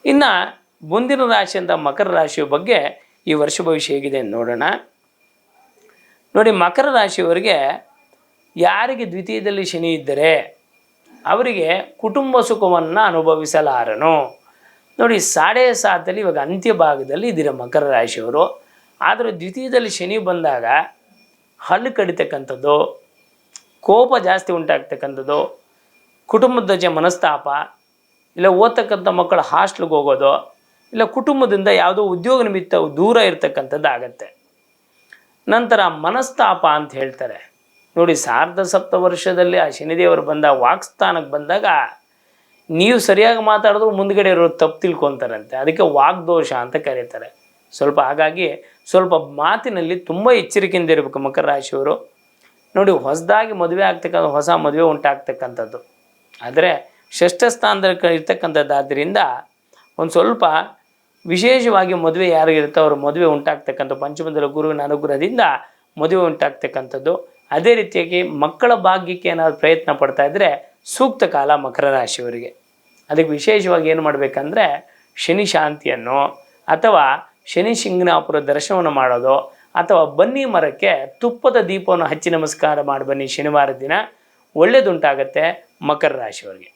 ಇನ್ನು ಮುಂದಿನ ರಾಶಿ ಅಂತ ಮಕರ ರಾಶಿಯ ಬಗ್ಗೆ ಈ ವರ್ಷ ಭವಿಷ್ಯ ಹೇಗಿದೆ ಅಂತ ನೋಡೋಣ. ನೋಡಿ, ಮಕರ ರಾಶಿಯವರಿಗೆ ಯಾರಿಗೆ ದ್ವಿತೀಯದಲ್ಲಿ ಶನಿ ಇದ್ದರೆ ಅವರಿಗೆ ಕುಟುಂಬ ಸುಖವನ್ನು ಅನುಭವಿಸಲಾರನು. ನೋಡಿ, 7.5 ಇವಾಗ ಅಂತ್ಯ ಭಾಗದಲ್ಲಿ ಇದ್ದೀರ ಮಕರ ರಾಶಿಯವರು. ಆದರೆ ದ್ವಿತೀಯದಲ್ಲಿ ಶನಿ ಬಂದಾಗ ಹಲ್ಲು ಕಡಿತಕ್ಕಂಥದ್ದು, ಕೋಪ ಜಾಸ್ತಿ ಉಂಟಾಗ್ತಕ್ಕಂಥದ್ದು, ಕುಟುಂಬದ ಜೊತೆ ಮನಸ್ತಾಪ, ಇಲ್ಲ ಓದ್ತಕ್ಕಂಥ ಮಕ್ಕಳು ಹಾಸ್ಟ್ಲಿಗೆ ಹೋಗೋದು, ಇಲ್ಲ ಕುಟುಂಬದಿಂದ ಯಾವುದೋ ಉದ್ಯೋಗ ನಿಮಿತ್ತ ದೂರ ಇರ್ತಕ್ಕಂಥದ್ದು ಆಗತ್ತೆ. ನಂತರ ಮನಸ್ತಾಪ ಅಂತ ಹೇಳ್ತಾರೆ. ನೋಡಿ, 7 ವರ್ಷದಲ್ಲಿ ಆ ಶನಿದೇವರು ಬಂದ ವಾಕ್ಸ್ಥಾನಕ್ಕೆ ಬಂದಾಗ ನೀವು ಸರಿಯಾಗಿ ಮಾತಾಡಿದ್ರು ಮುಂದ್ಗಡೆ ಇರೋರು ತಪ್ಪು ತಿಳ್ಕೊತಾರಂತೆ. ಅದಕ್ಕೆ ವಾಗ್ದೋಷ ಅಂತ ಕರೀತಾರೆ. ಹಾಗಾಗಿ ಸ್ವಲ್ಪ ಮಾತಿನಲ್ಲಿ ತುಂಬ ಎಚ್ಚರಿಕೆಯಿಂದ ಇರಬೇಕು ಮಕರ ರಾಶಿಯವರು. ನೋಡಿ, ಹೊಸದಾಗಿ ಮದುವೆ ಆಗ್ತಕ್ಕಂಥ ಹೊಸ ಮದುವೆ ಉಂಟಾಗ್ತಕ್ಕಂಥದ್ದು, ಆದರೆ ಷಷ್ಠ ಸ್ಥಾನದಲ್ಲಿ ಇರ್ತಕ್ಕಂಥದ್ದಾದ್ದರಿಂದ ಒಂದು ಸ್ವಲ್ಪ ವಿಶೇಷವಾಗಿ ಮದುವೆ ಯಾರಿಗಿರುತ್ತೋ ಅವ್ರ ಮದುವೆ ಉಂಟಾಗ್ತಕ್ಕಂಥ ಪಂಚಮದಲ್ಲಿ ಗುರುವಿನ ಅನುಗ್ರಹದಿಂದ ಮದುವೆ ಉಂಟಾಗ್ತಕ್ಕಂಥದ್ದು. ಅದೇ ರೀತಿಯಾಗಿ ಮಕ್ಕಳ ಭಾಗ್ಯಕ್ಕೆ ಏನಾದರೂ ಪ್ರಯತ್ನ ಪಡ್ತಾ ಇದ್ದರೆ ಸೂಕ್ತ ಕಾಲ ಮಕರ ರಾಶಿಯವರಿಗೆ. ಅದಕ್ಕೆ ವಿಶೇಷವಾಗಿ ಏನು ಮಾಡಬೇಕಂದ್ರೆ ಶನಿ ಶಾಂತಿಯನ್ನು ಅಥವಾ ಶನಿ ಶಿಂಗನಾಪುರ ದರ್ಶನವನ್ನು ಮಾಡೋದು, ಅಥವಾ ಬನ್ನಿ ಮರಕ್ಕೆ ತುಪ್ಪದ ದೀಪವನ್ನು ಹಚ್ಚಿ ನಮಸ್ಕಾರ ಮಾಡಿ ಬನ್ನಿ ಶನಿವಾರ ದಿನ. ಒಳ್ಳೆಯದುಂಟಾಗತ್ತೆ ಮಕರ ರಾಶಿಯವರಿಗೆ.